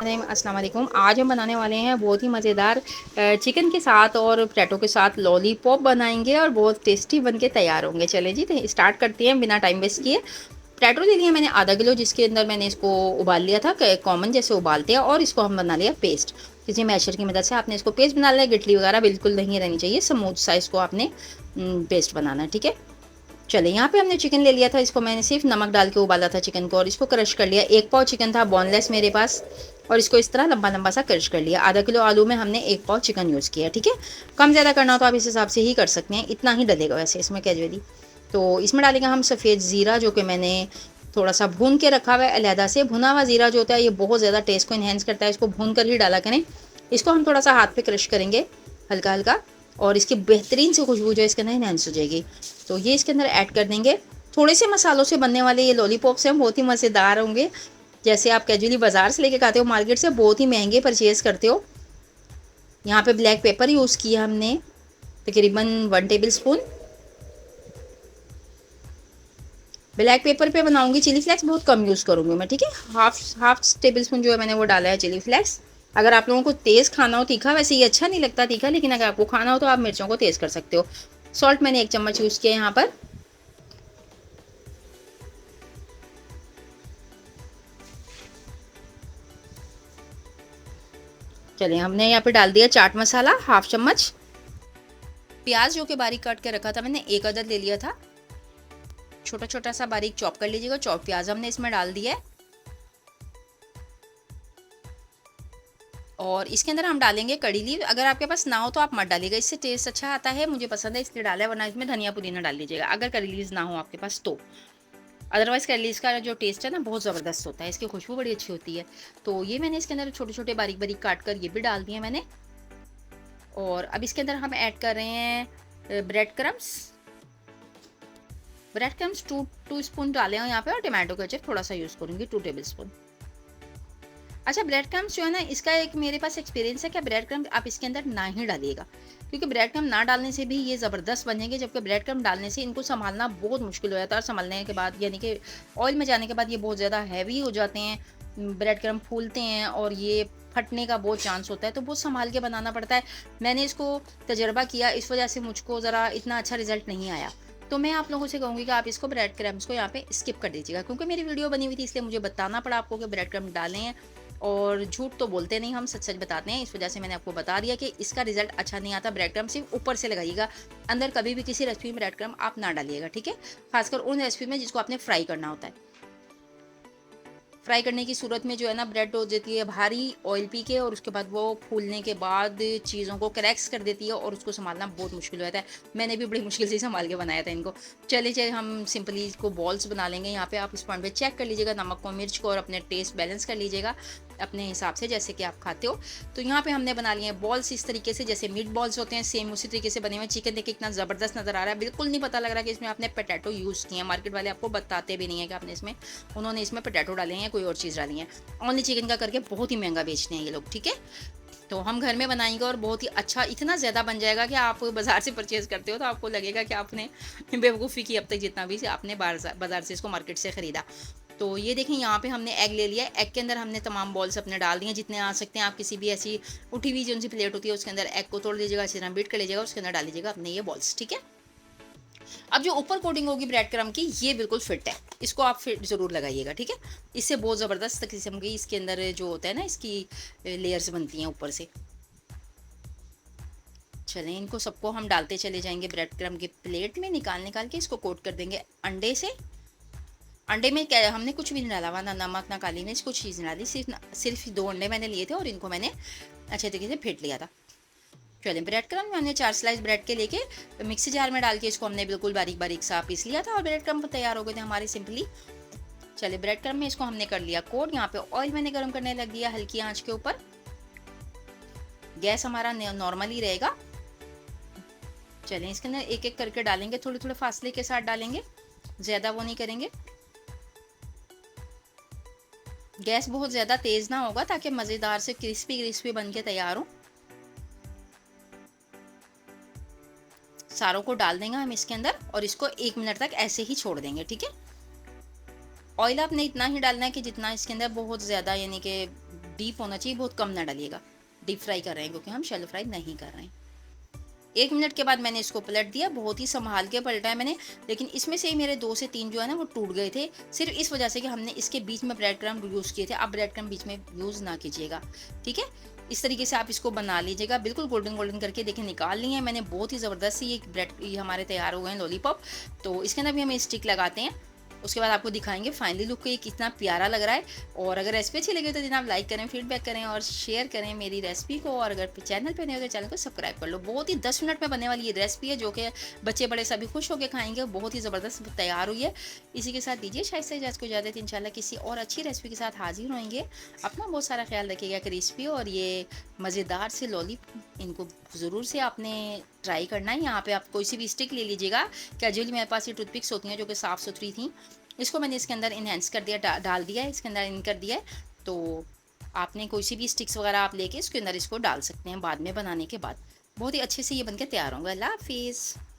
अस्सलाम वालेकुम। आज हम बनाने वाले हैं बहुत ही मज़ेदार चिकन के साथ और पोटैटो के साथ लॉलीपॉप बनाएंगे और बहुत टेस्टी बन के तैयार होंगे। चले जी, तो स्टार्ट करते हैं बिना टाइम वेस्ट किए। पोटैटो ले लिया मैंने आधा किलो, जिसके अंदर मैंने इसको उबाल लिया था, कॉमन जैसे उबालते हैं, और इसको हम बना लिया पेस्ट। किसी मैशर की मदद से आपने इसको पेस्ट बना लिया। गिटली वगैरह बिल्कुल नहीं रहनी चाहिए, स्मूथ सा इसको आपने पेस्ट बनाना है। ठीक है, चले यहाँ पे हमने चिकन ले लिया था। इसको मैंने सिर्फ नमक डाल के उबाला था चिकन को, और इसको क्रश कर लिया। 1 पाव चिकन था बोनलेस मेरे पास, और इसको इस तरह लंबा लंबा सा क्रश कर लिया। आधा किलो आलू में हमने 1 पाव चिकन यूज़ किया। ठीक है, कम ज़्यादा करना हो तो आप इस हिसाब से ही कर सकते हैं, इतना ही डलेगा वैसे इसमें कैजुअली। तो इसमें डालेंगे हम सफ़ेद ज़ीरा, जो कि मैंने थोड़ा सा भून के रखा हुआ है अलहदा से। भुना हुआ ज़ीरा जो होता है ये बहुत ज़्यादा टेस्ट को इन्हेंस करता है, इसको भून कर ही डाला करें। इसको हम थोड़ा सा हाथ पे क्रश करेंगे हल्का हल्का, और इसकी बेहतरीन सी खुशबू जो है इसके अंदर इन्हेंस हो जाएगी। तो ये इसके अंदर ऐड कर देंगे। थोड़े से मसालों से बनने वाले ये लॉलीपॉप्स हैं, बहुत ही मज़ेदार होंगे। जैसे आप कैजुअली बाज़ार से लेके खाते हो मार्केट से, बहुत ही महंगे परचेज़ करते हो। यहाँ पे ब्लैक पेपर यूज़ किया हमने तकरीबन 1 टेबल स्पून। ब्लैक पेपर पे बनाऊंगी, चिली फ्लेक्स बहुत कम यूज़ करूँगी मैं। ठीक है, हाफ टेबल स्पून जो है मैंने वो डाला है चिली फ्लेक्स। अगर आप लोगों को तेज़ खाना हो तीखा, वैसे ये अच्छा नहीं लगता तीखा, लेकिन अगर आपको खाना हो तो आप मिर्चों को तेज़ कर सकते हो। सॉल्ट मैंने 1 चम्मच यूज़ किया यहाँ पर। चलिए, हमने यहाँ पे डाल दिया चाट मसाला हाफ चम्मच। प्याज जो कि बारीक काट के रखा था मैंने, 1 अदद ले लिया था, छोटा छोटा सा बारीक चॉप कर लीजिएगा। चॉप प्याज हमने इसमें डाल दिया है, और इसके अंदर हम डालेंगे कड़ी लीव। अगर आपके पास ना हो तो आप मत डालिएगा, इससे टेस्ट अच्छा आता है, मुझे पसंद है इसलिए डाला है, वरना इसमें धनिया पुदीना डाल लीजिएगा अगर कड़ी लीव्स ना हो आपके पास तो। अदरवाइज कड़ी लीव्स का जो टेस्ट है ना बहुत ज़बरदस्त होता है, इसकी खुशबू बड़ी अच्छी होती है। तो ये मैंने इसके अंदर छोटे छोटे बारीक बारीक काट कर ये भी डाल दिए मैंने। और अब इसके अंदर हम ऐड कर रहे हैं bread crumbs. Bread crumbs two spoon डाले हैं यहाँ पे, और टमाटो केचप थोड़ा सा यूज़ करूँगी 2 टेबल स्पून। अच्छा, ब्रेड क्रम्स जो है ना, इसका एक मेरे पास एक्सपीरियंस है कि ब्रेड क्रम्स आप इसके अंदर ना ही डालिएगा, क्योंकि ब्रेड क्रम्स ना डालने से भी ये ज़बरदस्त बनेंगे, जबकि ब्रेड क्रम्स डालने से इनको संभालना बहुत मुश्किल हो जाता है, और संभालने के बाद यानी कि ऑयल में जाने के बाद ये बहुत ज़्यादा हैवी हो जाते हैं। ब्रेड क्रम्स फूलते हैं और ये फटने का बहुत चांस होता है, तो बहुत संभाल के बनाना पड़ता है। मैंने इसको तजर्बा किया, इस वजह से मुझको ज़रा इतना अच्छा रिजल्ट नहीं आया। तो मैं आप लोगों से कहूँगी कि आप इसको ब्रेड क्रम्स को यहाँ पे स्किप कर दीजिएगा, क्योंकि मेरी वीडियो बनी हुई थी इसलिए मुझे बताना पड़ा आपको कि ब्रेड क्रम्स डालें हैं। और झूठ तो बोलते नहीं, हम सच सच बताते हैं, इस वजह से मैंने आपको बता दिया कि इसका रिजल्ट अच्छा नहीं आता। ब्रेड क्रम्ब सिर्फ ऊपर से लगाइएगा, अंदर कभी भी किसी रेसिपी में ब्रेड क्रम्ब आप ना डालिएगा। ठीक है, खासकर उन रेसिपी में जिसको आपने फ्राई करना होता है। फ्राई करने की सूरत में जो है ना, ब्रेड हो जाती है भारी ऑयल पी के, और उसके बाद वो फूलने के बाद चीज़ों को क्रैक्स कर देती है, और उसको संभालना बहुत मुश्किल हो जाता है। मैंने भी बड़ी मुश्किल से संभाल के बनाया था इनको। चलिए हम सिंपली इसको बॉल्स बना लेंगे। यहाँ पे आप इस पॉइंट पे चेक कर लीजिएगा नमक को, मिर्च को, और अपने टेस्ट बैलेंस कर लीजिएगा अपने हिसाब से, जैसे कि आप खाते हो। तो यहाँ पे हमने बना लिए हैं बॉल्स इस तरीके से, जैसे मीट बॉल्स होते हैं, सेम उसी तरीके से बने हुए। चिकन देखिए कितना ज़बरदस्त नज़र आ रहा है, बिल्कुल नहीं पता लग रहा कि इसमें आपने पोटैटो यूज़ किए हैं। मार्केट वाले आपको बताते भी नहीं है कि आपने इसमें उन्होंने इसमें पोटैटो डाले हैं या कोई और चीज़ डाली है। ओनली चिकन का करके बहुत ही महंगा बेचते हैं ये लोग। ठीक है, तो हम घर में बनाएंगे और बहुत ही अच्छा, इतना ज़्यादा बन जाएगा कि आप बाज़ार से परचेज़ करते हो तो आपको लगेगा कि आपने बेवकूफ़ी की अब तक, जितना भी आपने बाज़ार से इसको मार्केट से ख़रीदा। तो ये देखें, यहाँ पे हमने एग ले लिया है। एग के अंदर हमने तमाम बॉल्स अपने डाल दिए जितने आ सकते हैं। आप किसी भी ऐसी उठी हुई जो सी प्लेट होती है उसके अंदर एग को तोड़ लीजिएगा, अच्छी तरह बीट कर लीजिएगा, उसके अंदर डाल लीजिएगा अपने ये बॉल्स। ठीक है, अब जो ऊपर कोटिंग होगी ब्रेड क्रम्ब की, ये बिल्कुल फिट है, इसको आप फिट ज़रूर लगाइएगा। ठीक है, इससे बहुत ज़बरदस्त किस्म की इसके अंदर जो होता है ना, इसकी लेयर्स बनती हैं ऊपर से। चलें, इनको सबको हम डालते चले जाएंगे ब्रेड क्रम्ब की प्लेट में, निकाल निकाल के इसको कोट कर देंगे अंडे से। अंडे में क्या हमने कुछ भी नहीं डाला हुआ, ना नमक ना काली मिर्च, कुछ चीज़ नहीं डाली, सिर्फ 2 अंडे मैंने लिए थे और इनको मैंने अच्छे तरीके से फेंट लिया था। चलिए, ब्रेड क्रम्ब में हमने 4 स्लाइस ब्रेड के लेके मिक्सी जार में डाल के इसको हमने बिल्कुल बारीक बारीक सा पीस लिया था, और ब्रेड क्रम्ब तैयार हो गए थे हमारे सिंपली। चलिए, ब्रेड क्रम्ब में इसको हमने कर लिया कोट। यहाँ पे ऑयल मैंने गर्म करने लग दिया हल्की आंच के ऊपर। गैस हमारा नॉर्मल ही रहेगा। चलिए, इसके अंदर एक एक करके डालेंगे, थोड़े थोड़े फासले के साथ डालेंगे, ज़्यादा वो नहीं करेंगे। गैस बहुत ज़्यादा तेज़ ना होगा ताकि मज़ेदार से क्रिस्पी क्रिस्पी बन के तैयार हो। सारों को डाल देंगे हम इसके अंदर, और इसको 1 मिनट तक ऐसे ही छोड़ देंगे। ठीक है, ऑयल आपने इतना ही डालना है कि जितना इसके अंदर बहुत ज़्यादा यानी कि डीप होना चाहिए, बहुत कम ना डालिएगा। डीप फ्राई कर रहे हैं क्योंकि हम शैलो फ्राई नहीं कर रहे हैं। 1 मिनट के बाद मैंने इसको पलट दिया, बहुत ही सँभाल के पलटा है मैंने, लेकिन इसमें से ही मेरे 2 से 3 जो है ना वो टूट गए थे, सिर्फ़ इस वजह से कि हमने इसके बीच में ब्रेड क्रम्ब यूज़ किए थे। आप ब्रेड क्रम्ब बीच में यूज़ ना कीजिएगा, ठीक है? इस तरीके से आप इसको बना लीजिएगा, बिल्कुल गोल्डन गोल्डन करके देखिए निकाल लिए हैं मैंने, बहुत ही ज़बरदस्त सी ये हमारे तैयार हो गए हैं लॉलीपॉप। तो इसके अंदर भी हम स्टिक लगाते हैं, उसके बाद आपको दिखाएँगे फाइनली लुक ये कितना प्यारा लग रहा है। और अगर रेसिपी अच्छी लगी हो तो जनाब लाइक करें, फीडबैक करें और शेयर करें मेरी रेसिपी को। और अगर चैनल पे नए हो तो चैनल को सब्सक्राइब कर लो। बहुत ही 10 मिनट में बनने वाली ये रेसिपी है, जो कि बच्चे बड़े सभी खुश होकर खाएंगे। बहुत ही ज़बरदस्त तैयार हुई है। इसी के साथ दीजिए शायद इजाज़त को इजाज़त, इंशाल्लाह किसी और अच्छी रेसिपी के साथ हाजिर होंगे। अपना बहुत सारा ख्याल रखिएगा। क्रिस्पी और ये मज़ेदार से लॉलीपॉप, इनको ज़रूर से आपने ट्राई करना है। यहाँ पे आप कोई सी भी स्टिक ले लीजिएगा। कैजुअली मेरे पास ये टूथपिक्स होती हैं जो कि साफ़ सुथरी थी, इसको मैंने इसके अंदर इन्हेंस कर दिया, डाल दिया है इसके अंदर, इन कर दिया है। तो आपने कोई सी भी स्टिक्स वगैरह आप लेके इसके अंदर इसको डाल सकते हैं बाद में बनाने के बाद। बहुत ही अच्छे से ये बनके तैयार होंगे। अल्लाह हाफिज़।